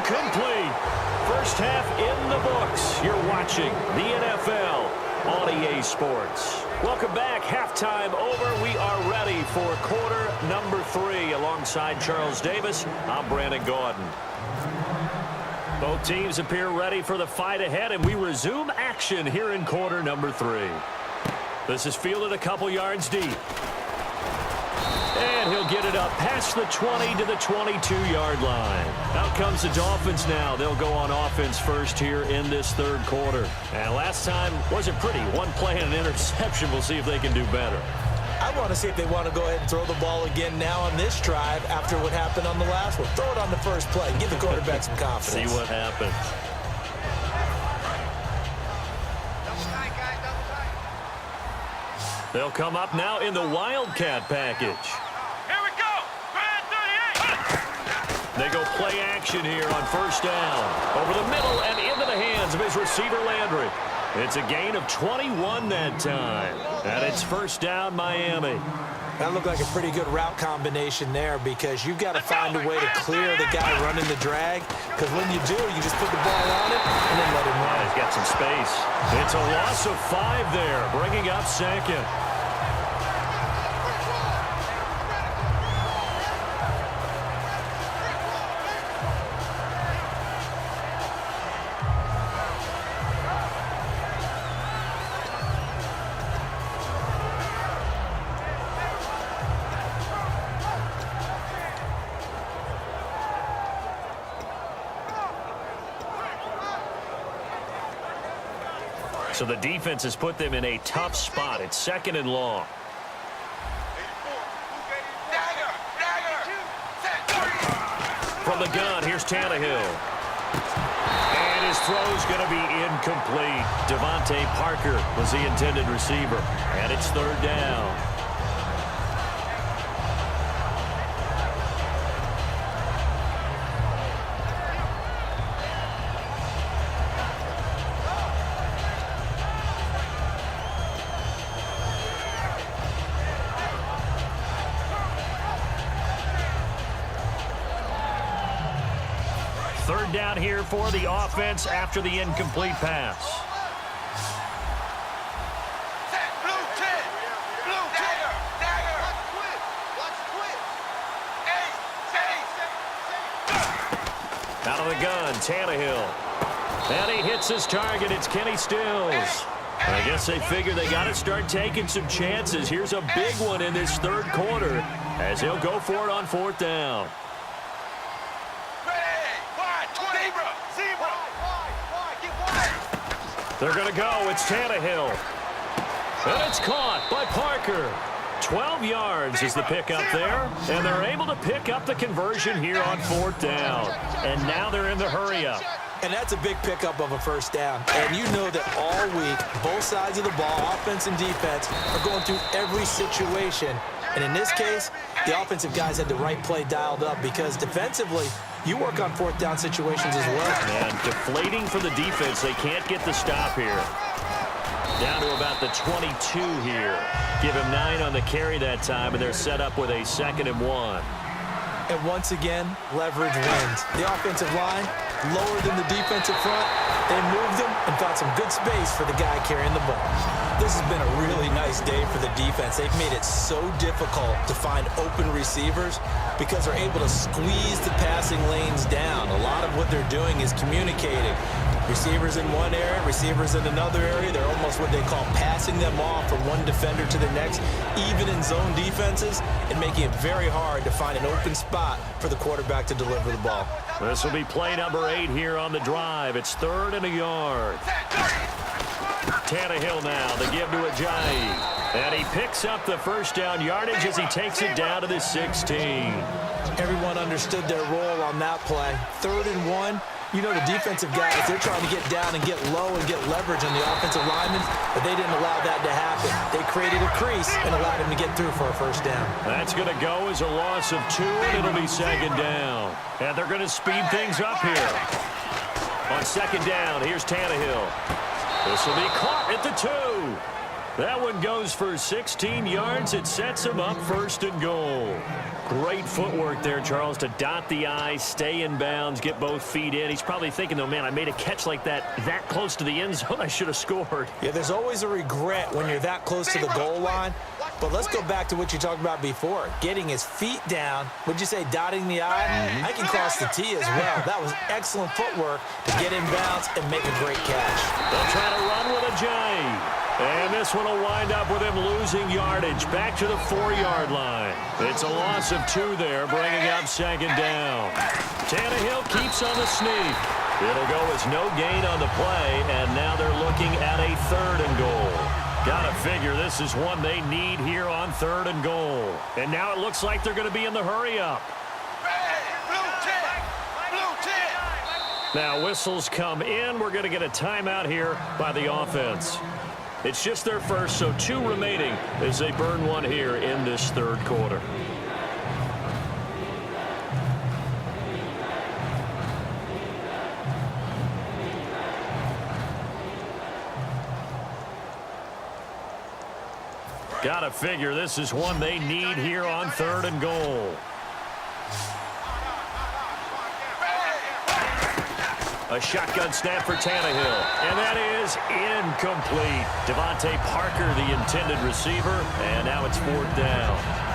Incomplete. First half in the books. You're watching the NFL on EA Sports. Welcome back. Halftime over. We are ready for quarter number 3. Alongside Charles Davis, I'm Brandon Gordon. Both teams appear ready for the fight ahead, and we resume action here in quarter number 3. This is fielded a couple yards deep. And he'll get it up past the 20 to the 22-yard line. Out comes the Dolphins now. They'll go on offense first here in this third quarter. And last time wasn't pretty. One play and an interception. We'll see if they can do better. I want to see if they want to go ahead and throw the ball again now on this drive after what happened on the last one. Throw it on the first play. Give the quarterback some confidence. See what happens. They'll come up now in the Wildcat package. Here we go. Grand 38. They go play action here on first down. Over the middle and into the hands of his receiver, Landry. It's a gain of 21 that time. And it's first down, Miami. That looked like a pretty good route combination there because you've got to find a way to clear the guy running the drag. Because when you do, you just put the ball on it and then let him run. He's got some space. It's a loss of 5 there, bringing up second. So the defense has put them in a tough spot. It's second and long. From the gun, here's Tannehill. And his throw's going to be incomplete. Devontae Parker was the intended receiver. And it's third down. Third down here for the offense after the incomplete pass. Out of the gun, Tannehill. And he hits his target. It's Kenny Stills. I guess they figure they got to start taking some chances. Here's a big one in this third quarter as he'll go for it on fourth down. They're going to go. It's Tannehill. And it's caught by Parker. 12 yards is the pickup there. And they're able to pick up the conversion here on fourth down. And now they're in the hurry-up. And that's a big pickup of a first down. And you know that all week, both sides of the ball, offense and defense, are going through every situation. And in this case, the offensive guys had the right play dialed up because defensively, you work on fourth down situations as well. And deflating for the defense. They can't get the stop here. Down to about the 22 here. Give him 9 on the carry that time, and they're set up with a 2nd and 1. And once again, leverage wins. The offensive line, lower than the defensive front. They moved them and found some good space for the guy carrying the ball. This has been a really nice day for the defense. They've made it so difficult to find open receivers because they're able to squeeze the passing lanes down. A lot of what they're doing is communicating. Receivers in one area, receivers in another area. They're almost what they call passing them off from one defender to the next, even in zone defenses, and making it very hard to find an open spot for the quarterback to deliver the ball. This will be play number 8 here on the drive. It's 3rd and a yard. Tannehill now, they give to Ajayi. And he picks up the first down yardage as he takes it down to the 16. Everyone understood their role on that play. 3rd and 1. You know the defensive guys, they're trying to get down and get low and get leverage on the offensive linemen, but they didn't allow that to happen. They created a crease and allowed him to get through for a first down. That's going to go as a loss of 2, and it'll be 2nd down. And they're going to speed things up here. On 2nd down, here's Tannehill. This will be caught at the 2. That one goes for 16 yards. It sets him up 1st and goal. Great footwork there, Charles, to dot the I, stay in bounds, get both feet in. He's probably thinking, though, man, I made a catch like that close to the end zone. I should have scored. Yeah, there's always a regret when you're that close to the goal line. But let's go back to what you talked about before, getting his feet down. Would you say dotting the I? I can cross the T as well. That was excellent footwork to get in bounds and make a great catch. They'll try to run with a J. And this one will wind up with him losing yardage back to the 4-yard line. It's a loss of 2 there, bringing up 2nd down. Tannehill keeps on the sneak. It'll go as no gain on the play, and now they're looking at a 3rd and goal. Gotta figure this is one they need here on 3rd and goal. And now it looks like they're going to be in the hurry-up. Now whistles come in. We're going to get a timeout here by the offense. It's just their first, so 2 remaining as they burn one here in this 3rd quarter. Gotta figure this is one they need here on 3rd and goal. A shotgun snap for Tannehill, and that is incomplete. Devontae Parker, the intended receiver, and now it's 4th down.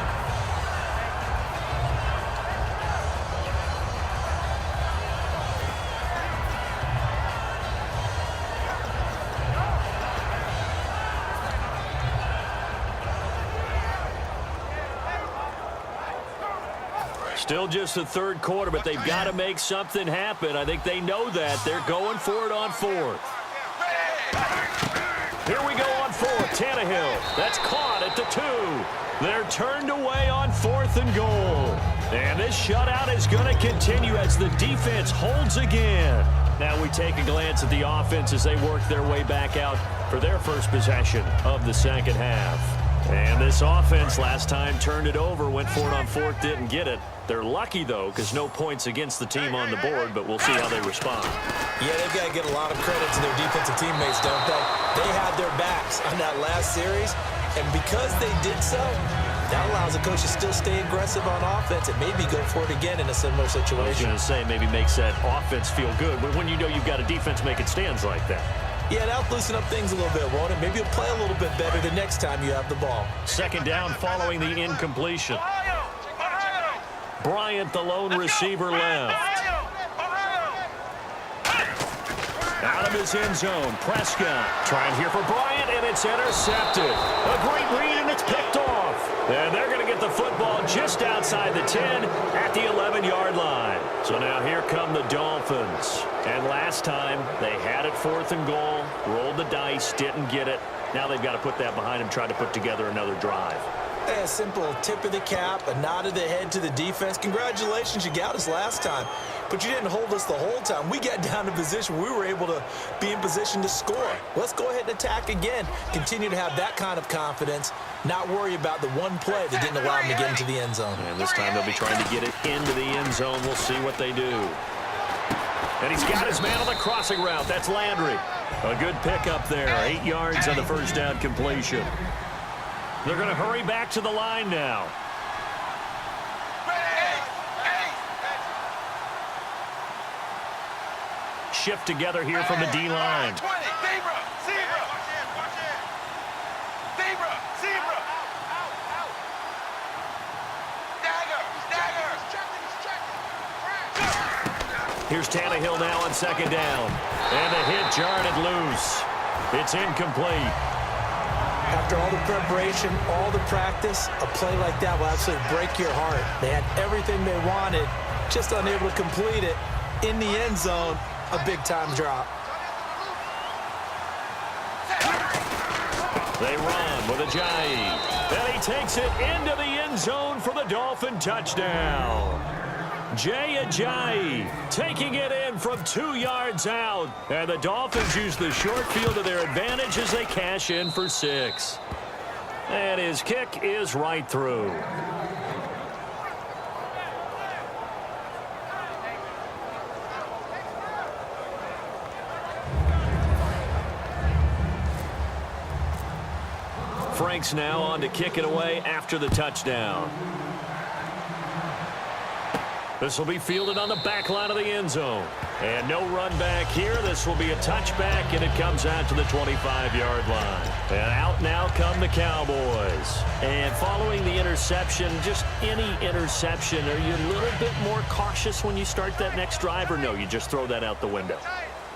Still just the 3rd quarter, but they've got to make something happen. I think they know that. They're going for it on 4th. Here we go on 4th. Tannehill. That's caught at the 2. They're turned away on 4th and goal. And this shutout is going to continue as the defense holds again. Now we take a glance at the offense as they work their way back out for their first possession of the 2nd half. And this offense last time turned it over, went for it on 4th, didn't get it. They're lucky, though, because no points against the team on the board, but we'll see how they respond. Yeah, they've got to get a lot of credit to their defensive teammates, don't they? They had their backs on that last series, and because they did so, that allows the coach to still stay aggressive on offense and maybe go for it again in a similar situation. I was going to say, maybe makes that offense feel good, but when you know you've got a defense making stands like that. Yeah, that'll loosen up things a little bit, won't it? Maybe you'll play a little bit better the next time you have the ball. 2nd down following the incompletion. Bryant, the lone receiver, left. Out of his end zone, Prescott trying here for Bryant, and it's intercepted. A great read, and it's picked off. And they're going to get the football just outside the 10 at the 11-yard line. So now here come the Dolphins. And last time, they had it 4th and goal, rolled the dice, didn't get it. Now they've got to put that behind them, try to put together another drive. A simple tip of the cap, a nod of the head to the defense. Congratulations, you got us last time. But you didn't hold us the whole time. We got down to position. We were able to be in position to score. Let's go ahead and attack again. Continue to have that kind of confidence. Not worry about the one play that didn't allow them to get into the end zone. And this time they'll be trying to get it into the end zone. We'll see what they do. And he's got his man on the crossing route. That's Landry. A good pickup there. 8 yards on the first down completion. They're going to hurry back to the line now. Shift together here from the D-line. Here's Tannehill now on 2nd down. And the hit jarred it loose. It's incomplete. After all the preparation, all the practice, a play like that will absolutely break your heart. They had everything they wanted, just unable to complete it. In the end zone, a big-time drop. They run with Ajayi. And he takes it into the end zone for the Dolphin touchdown. Jay Ajayi taking it in from 2 yards out. And the Dolphins use the short field to their advantage as they cash in for 6. And his kick is right through. Franks now on to kick it away after the touchdown. This will be fielded on the back line of the end zone. And no run back here. This will be a touchback, and it comes out to the 25-yard line. And out now come the Cowboys. And following the interception, just any interception, are you a little bit more cautious when you start that next drive, or no, you just throw that out the window?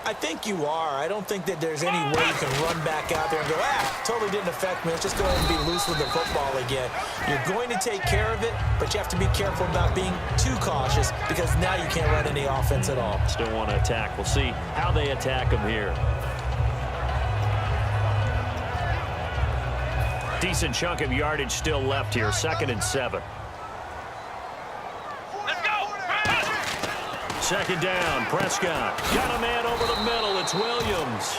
I think you are. I don't think that there's any way you can run back out there and go, totally didn't affect me. Let's just go ahead and be loose with the football again. You're going to take care of it, but you have to be careful about being too cautious because now you can't run any offense at all. Still want to attack. We'll see how they attack them here. Decent chunk of yardage still left here. 2nd and 7. Second down, Prescott. Got a man over the middle. It's Williams.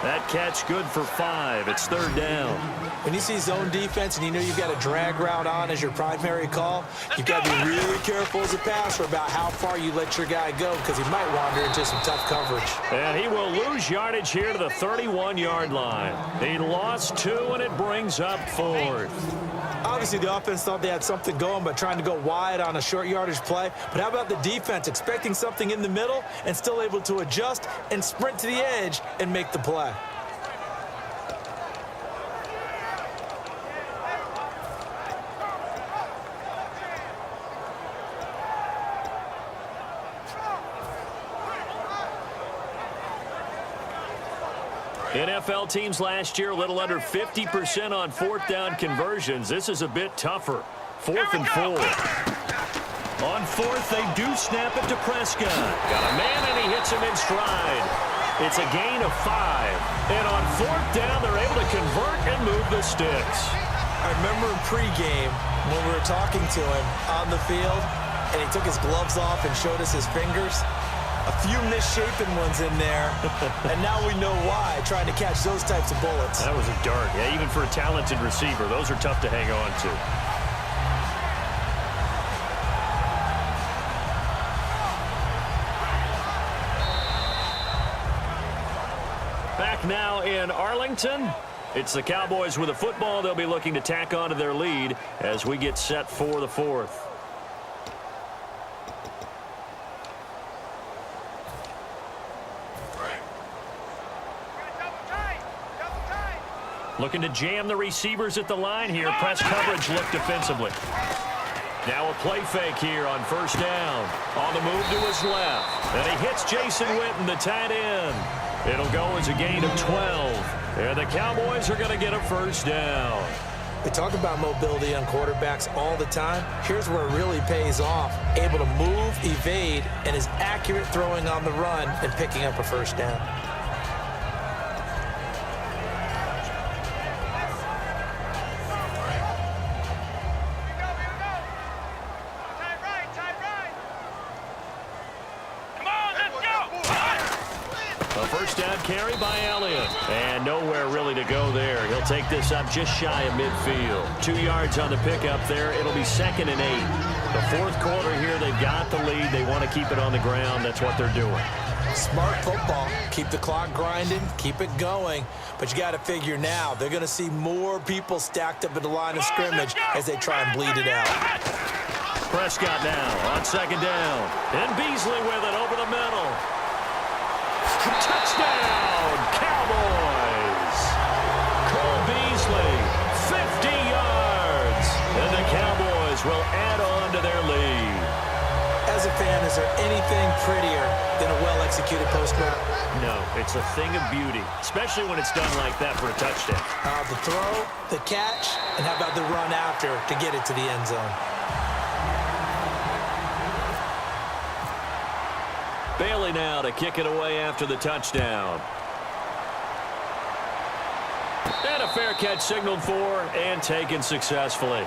That catch good for 5. It's 3rd down. When you see zone defense and you know you've got a drag route on as your primary call, you've got to be really careful as a passer about how far you let your guy go because he might wander into some tough coverage. And he will lose yardage here to the 31-yard line. He lost 2, and it brings up 4th. Obviously, the offense thought they had something going by trying to go wide on a short yardage play. But how about the defense expecting something in the middle and still able to adjust and sprint to the edge and make the play? NFL teams last year a little under 50% on 4th down conversions. This is a bit tougher. 4th and 4. On 4th, they do snap it to Prescott. Got a man, and he hits him in stride. It's a gain of 5. And on 4th down, they're able to convert and move the sticks. I remember in pregame when we were talking to him on the field, and he took his gloves off and showed us his fingers. A few misshapen ones in there, and now we know why, trying to catch those types of bullets. That was a dart. Yeah, even for a talented receiver, those are tough to hang on to. Back now in Arlington. It's the Cowboys with the football. They'll be looking to tack on to their lead as we get set for the 4th. Looking to jam the receivers at the line here. Press coverage look defensively. Now a play fake here on 1st down. On the move to his left. And he hits Jason Witten, the tight end. It'll go as a gain of 12. And the Cowboys are going to get a 1st down. We talk about mobility on quarterbacks all the time. Here's where it really pays off. Able to move, evade, and is accurate throwing on the run and picking up a 1st down. Carry by Elliott. And nowhere really to go there. He'll take this up just shy of midfield. 2 yards on the pickup there. It'll be 2nd and 8. The 4th quarter here, they've got the lead. They want to keep it on the ground. That's what they're doing. Smart football. Keep the clock grinding. Keep it going. But you got to figure now, they're going to see more people stacked up at the line of scrimmage as they try and bleed it out. Prescott now on 2nd down. And Beasley with it over the middle. Touchdown, Cowboys! Cole Beasley, 50 yards. And the Cowboys will add on to their lead. As a fan, is there anything prettier than a well-executed post route? No, it's a thing of beauty, especially when it's done like that for a touchdown. The throw, the catch, and how about the run after to get it to the end zone? Bailey now to kick it away after the touchdown. And a fair catch signaled for and taken successfully.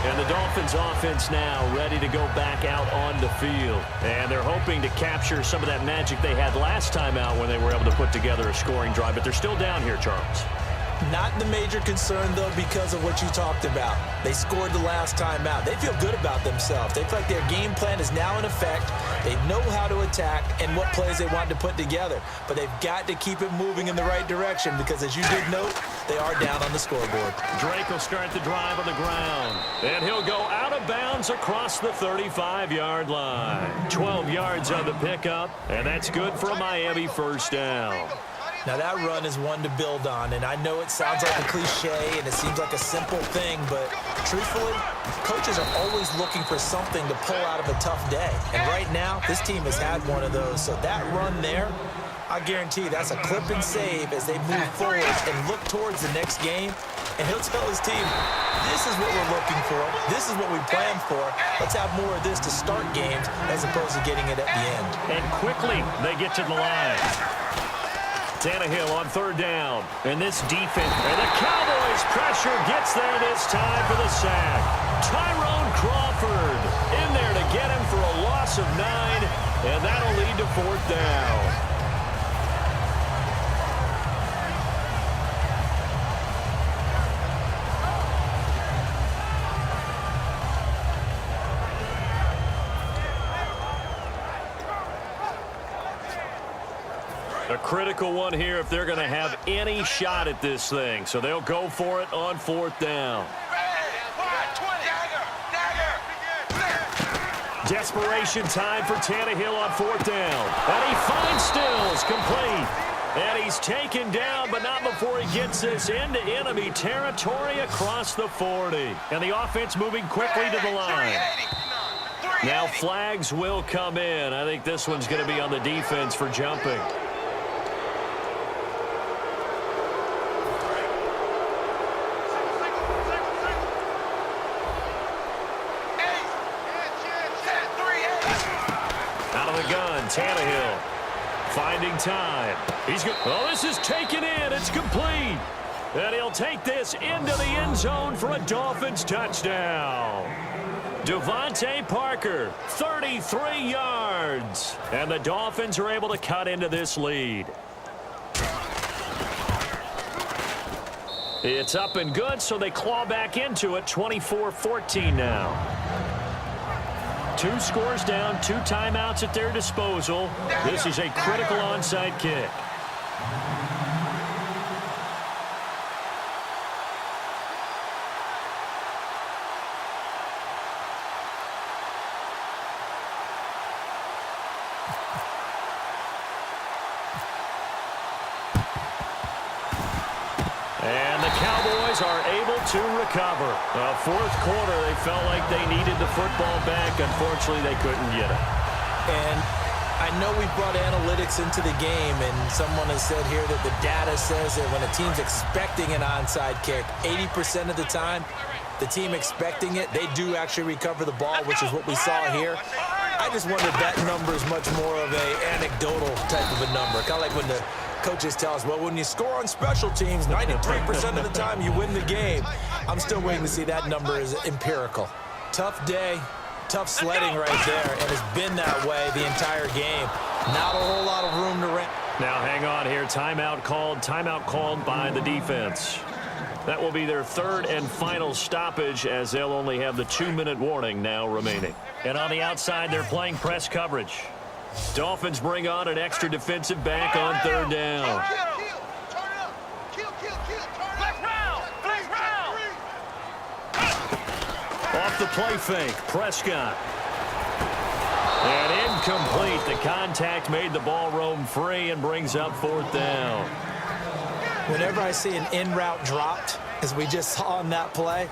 And the Dolphins offense now ready to go back out on the field. And they're hoping to capture some of that magic they had last time out when they were able to put together a scoring drive. But they're still down here, Charles. Not the major concern, though, because of what you talked about. They scored the last time out. They feel good about themselves. They feel like their game plan is now in effect. They know how to attack and what plays they want to put together. But they've got to keep it moving in the right direction because, as you did note, they are down on the scoreboard. Drake will start the drive on the ground. And he'll go out of bounds across the 35-yard line. 12 yards on the pickup, and that's good for a Miami first down. Now, that run is one to build on, and I know it sounds like a cliche and it seems like a simple thing, but truthfully, coaches are always looking for something to pull out of a tough day. And right now, this team has had one of those. So that run there, I guarantee you that's a clip and save as they move forward and look towards the next game. And he'll tell his team, this is what we're looking for. This is what we planned for. Let's have more of this to start games as opposed to getting it at the end. And quickly, they get to the line. Tannehill on third down. And this defense, and the Cowboys pressure gets there this time for the sack. Tyrone Crawford in there to get him for a loss of 9, and that'll lead to fourth down. A critical one here if they're going to have any shot at this thing. So they'll go for it on fourth down. Desperation time for Tannehill on fourth down. And he finds Stills complete. And he's taken down, but not before he gets this into enemy territory across the 40. And the offense moving quickly to the line. Now flags will come in. I think this one's going to be on the defense for jumping. Tannehill finding time. He's good. Oh, this is taken in. It's complete. And he'll take this into the end zone for a Dolphins touchdown. Devontae Parker, 33 yards. And the Dolphins are able to cut into this lead. It's up and good, so they claw back into it, 24-14 now. 2 scores down, 2 timeouts at their disposal. This is a critical onside kick. And the Cowboys are able to recover. Fourth quarter, they felt like they needed the football back. Unfortunately, they couldn't get it. And I know we brought analytics into the game, and someone has said here that the data says that when a team's expecting an onside kick, 80% of the time, the team expecting it, they do actually recover the ball, which is what we saw here. I just wonder if that number is much more of an anecdotal type of a number. Kind of like when the coaches tell us, well, when you score on special teams, 93% of the time you win the game. I'm still waiting to see that number is empirical. Tough day, tough sledding right there, and it's been that way the entire game. Not a whole lot of room to rent. Now hang on here. Timeout called by the defense. That will be their third and final stoppage as they'll only have the 2-minute warning now remaining. And on the outside, they're playing press coverage. Dolphins bring on an extra defensive back on third down. Off the play fake, Prescott. And incomplete. The contact made the ball roam free and brings up fourth down. Whenever I see an in-route dropped, as we just saw on that play,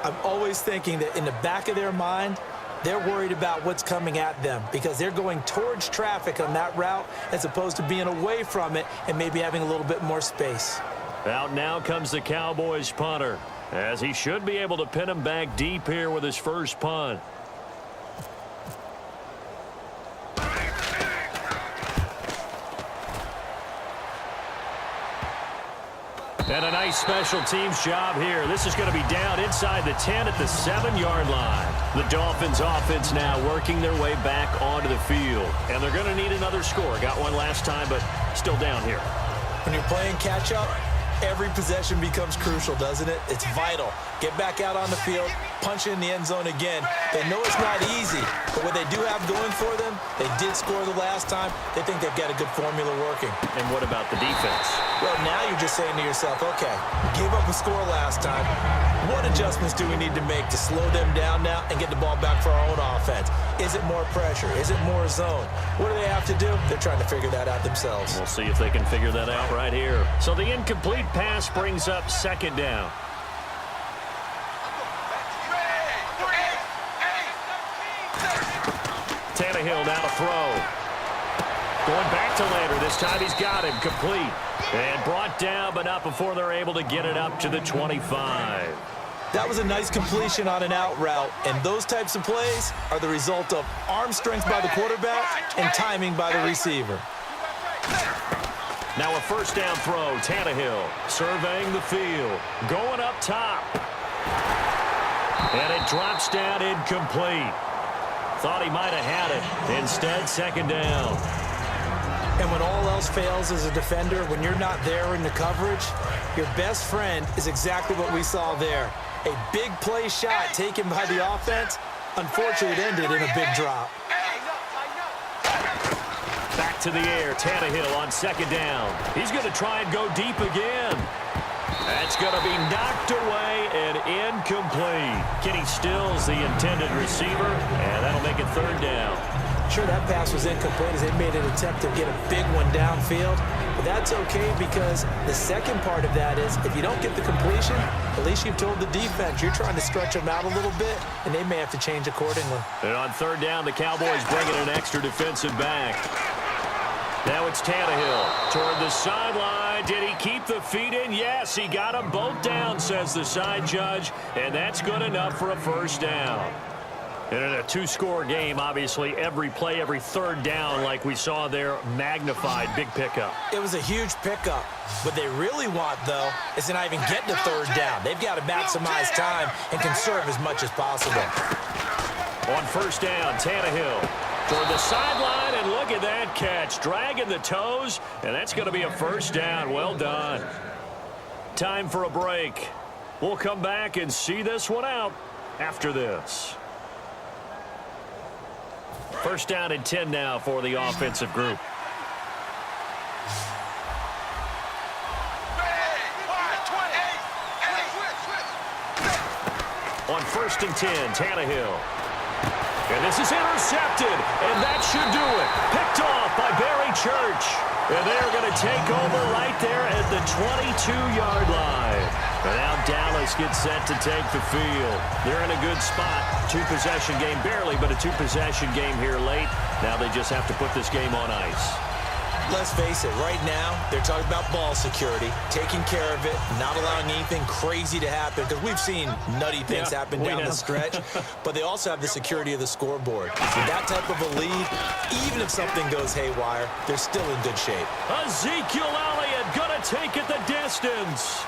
I'm always thinking that in the back of their mind, they're worried about what's coming at them because they're going towards traffic on that route as opposed to being away from it and maybe having a little bit more space. Out now comes the Cowboys punter, as he should be able to pin him back deep here with his first punt. And a nice special teams job here. This is going to be down inside the 10 at the 7-yard line. The Dolphins offense now working their way back onto the field. And they're going to need another score. Got one last time, but still down here. When you're playing catch-up, Every possession becomes crucial, doesn't it? It's vital. Get back out on the field, punch it in the end zone again. They know it's not easy, but what they do have going for them, they did score the last time. They think they've got a good formula working. And what about the defense? Well, now you're just saying to yourself, okay, gave up a score last time. What adjustments do we need to make to slow them down now and get the ball back for our own offense? Is it more pressure? Is it more zone? What do they have to do? They're trying to figure that out themselves. We'll see if they can figure that out right here. So the incomplete pass brings up second down. Tannehill now to throw. Going back to Lander. This time he's got him complete. And brought down, but not before they're able to get it up to the 25. That was a nice completion on an out route, and those types of plays are the result of arm strength by the quarterback and timing by the receiver. Now a first down throw. Tannehill surveying the field. Going up top. And it drops down incomplete. Thought he might have had it. Instead, second down. And when all else fails as a defender, when you're not there in the coverage, your best friend is exactly what we saw there. A big play shot taken by the offense. Unfortunately, it ended in a big drop. Back to the air. Tannehill on second down. He's going to try and go deep again. That's going to be knocked away and incomplete. Kenny Stills, the intended receiver, and that'll make it third down. Sure, that pass was incomplete as they made an attempt to get a big one downfield. But that's okay because the second part of that is if you don't get the completion, at least you've told the defense you're trying to stretch them out a little bit, and they may have to change accordingly. And on third down, the Cowboys bring in an extra defensive back. Now it's Tannehill toward the sideline. Did he keep the feet in? Yes, he got them both down, says the side judge, and that's good enough for a first down. And in a two-score game, obviously, every play, every third down, like we saw there, magnified, big pickup. It was a huge pickup. What they really want, though, is to not even get to third down. They've got to maximize time and conserve as much as possible. On first down, Tannehill toward the sideline, and look at that catch. Dragging the toes, and that's going to be a first down. Well done. Time for a break. We'll come back and see this one out after this. First down and 10 now for the offensive group. On first and 10, Tannehill. And this is intercepted, and that should do it. Picked off by Barry Church. And they're going to take over right there at the 22-yard line. And now Dallas gets set to take the field. They're in a good spot. Two-possession game, barely, but a two-possession game here late. Now they just have to put this game on ice. Let's face it, right now, they're talking about ball security, taking care of it, not allowing anything crazy to happen, because we've seen nutty things happen down the stretch, but they also have the security of the scoreboard. With that type of a lead, even if something goes haywire, they're still in good shape. Ezekiel Elliott gonna take it the distance.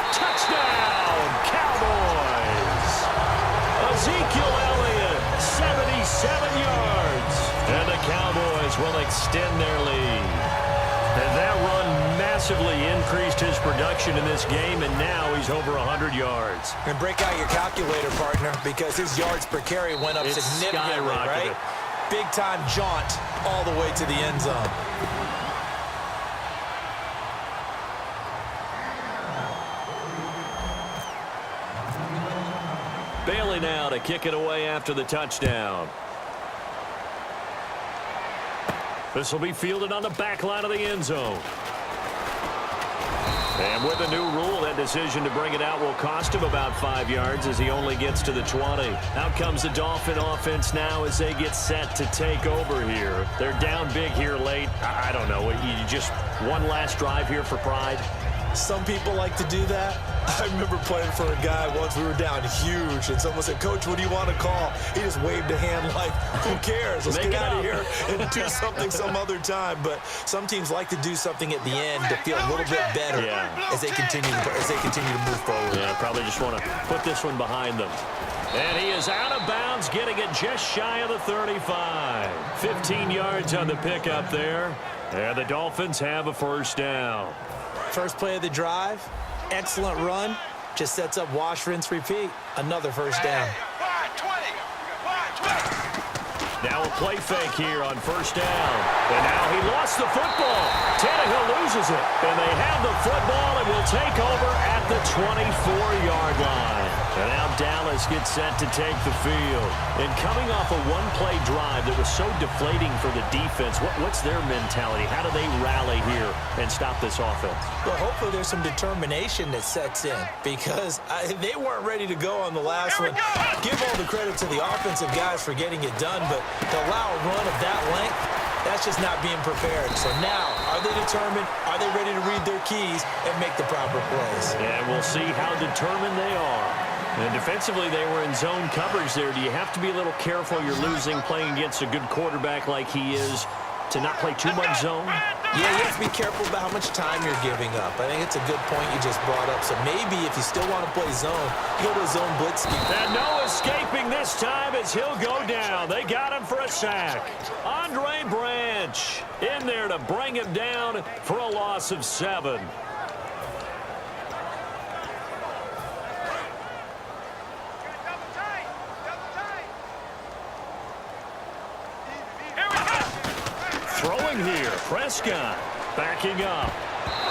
Touchdown, Cowboys! Ezekiel Elliott, 77 yards. And the Cowboys will extend their lead. And that run massively increased his production in this game, and now he's over 100 yards. And break out your calculator, partner, because his yards per carry went up significantly, right? Big-time jaunt all the way to the end zone. Bailey now to kick it away after the touchdown. This will be fielded on the back line of the end zone. And with a new rule, that decision to bring it out will cost him about 5 yards as he only gets to the 20. Out comes the Dolphin offense now as they get set to take over here. They're down big here late. I don't know. You just one last drive here for pride? Some people like to do that. I remember playing for a guy once. We were down huge, and someone said, "Coach, what do you want to call?" He just waved a hand like, who cares? Let's get out of here and do something some other time. But some teams like to do something at the end to feel a little bit better as they continue to move forward. Yeah, probably just want to put this one behind them. And he is out of bounds, getting it just shy of the 35. 15 yards on the pickup there. And the Dolphins have a first down. First play of the drive, excellent run, just sets up wash, rinse, repeat. Another first down. Now a play fake here on first down. And now he lost the football. Tannehill loses it. And they have the football and will take over at the 24-yard line. And now Dallas gets set to take the field. And coming off a one-play drive that was so deflating for the defense, what's their mentality? How do they rally here and stop this offense? Well, hopefully there's some determination that sets in because they weren't ready to go on the last one. Give all the credit to the offensive guys for getting it done, but to allow a run of that length, that's just not being prepared. So now, are they determined? Are they ready to read their keys and make the proper plays? And we'll see how determined they are. And defensively, they were in zone coverage there. Do you have to be a little careful? You're losing, playing against a good quarterback like he is, to not play too much zone? Yeah, you have to be careful about how much time you're giving up. I think it's a good point you just brought up. So maybe if you still want to play zone, you go to a zone blitz scheme. And no escaping this time as he'll go down. They got him for a sack. Andre Branch in there to bring him down for a loss of 7. Throwing here, Prescott backing up.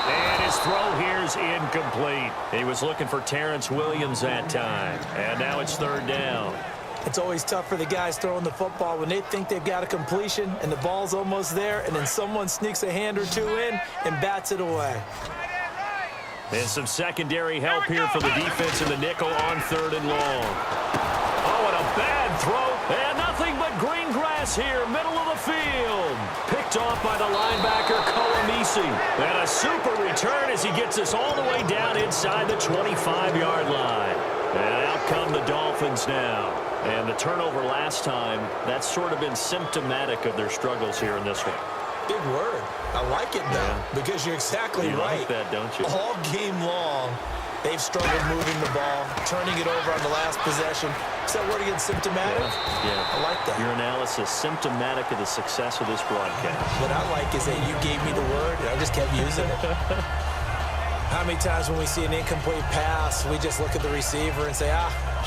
And his throw here's incomplete. He was looking for Terrence Williams that time. And now it's third down. It's always tough for the guys throwing the football when they think they've got a completion and the ball's almost there, and then someone sneaks a hand or two in and bats it away. And some secondary help here for the defense in the nickel on third and long. Oh, and a bad throw. And nothing but green grass here, middle of the field. Picked off by the linebacker, Kolamisi. And a super return as he gets us all the way down inside the 25-yard line. And out come the Dolphins now. And the turnover last time, that's sort of been symptomatic of their struggles here in this one. Big word. I like it, though, because you're exactly right. You like that, don't you? All game long, they've struggled moving the ball, turning it over on the last possession. Is that word again, symptomatic? Yeah. I like that. Your analysis, symptomatic of the success of this broadcast. What I like is that you gave me the word, and I just kept using it. How many times when we see an incomplete pass, we just look at the receiver and say,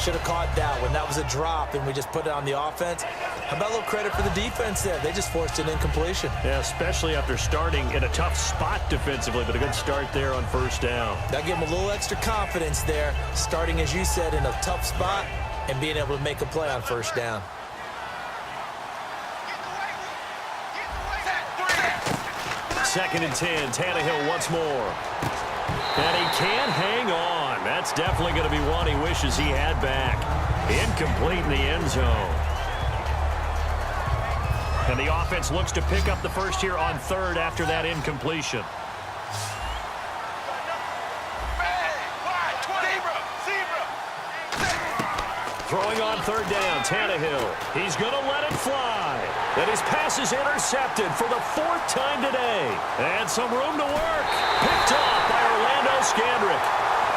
should have caught that one. That was a drop, and we just put it on the offense. How about a little credit for the defense there? They just forced an incompletion. Yeah, especially after starting in a tough spot defensively, but a good start there on first down. That gave them a little extra confidence there, starting, as you said, in a tough spot and being able to make a play on first down. Second and 10, Tannehill once more. And he can't hang on. That's definitely going to be one he wishes he had back. Incomplete in the end zone. And the offense looks to pick up the first here on third after that incompletion. Throwing on third down, Tannehill. He's going to let it fly. And his pass is intercepted for the 4th time today. And some room to work. Picked off by Orlando Scandrick.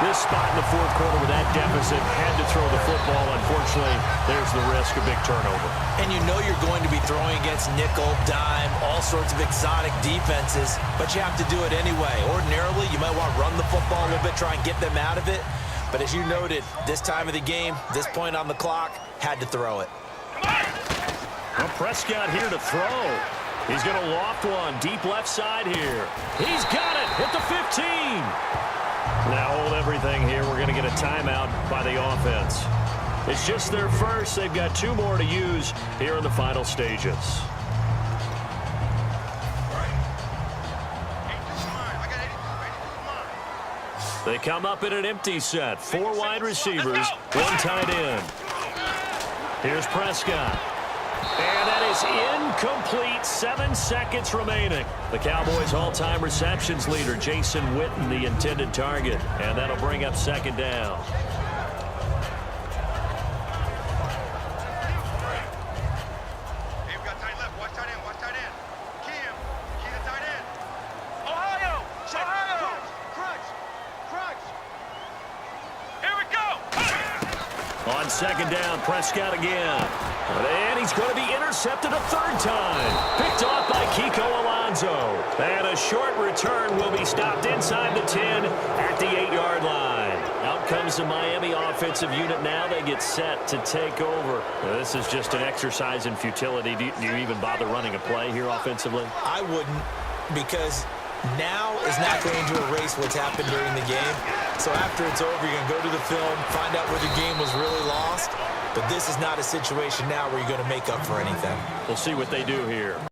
This spot in the 4th quarter with that deficit, had to throw the football. Unfortunately, there's the risk of big turnover. And you know you're going to be throwing against nickel, dime, all sorts of exotic defenses, but you have to do it anyway. Ordinarily, you might want to run the football a little bit, try and get them out of it. But as you noted, this time of the game, this point on the clock, had to throw it. Well, Prescott here to throw. He's going to loft one deep left side here. He's got it at the 15. Now hold everything here. We're going to get a timeout by the offense. It's just their first. They've got 2 more to use here in the final stages. They come up in an empty set. 4 wide receivers, 1 tight end. Here's Prescott. And that is incomplete. 7 seconds remaining. The Cowboys' all-time receptions leader, Jason Witten, the intended target. And that'll bring up second down. On second down, Prescott again. And he's going to be intercepted a 3rd time. Picked off by Kiko Alonso. And a short return will be stopped inside the 10 at the 8-yard line. Out comes the Miami offensive unit now. They get set to take over. This is just an exercise in futility. Do you even bother running a play here offensively? I wouldn't, because now is not going to erase what's happened during the game. So after it's over, you're going to go to the film, find out where the game was really lost. But this is not a situation now where you're going to make up for anything. We'll see what they do here.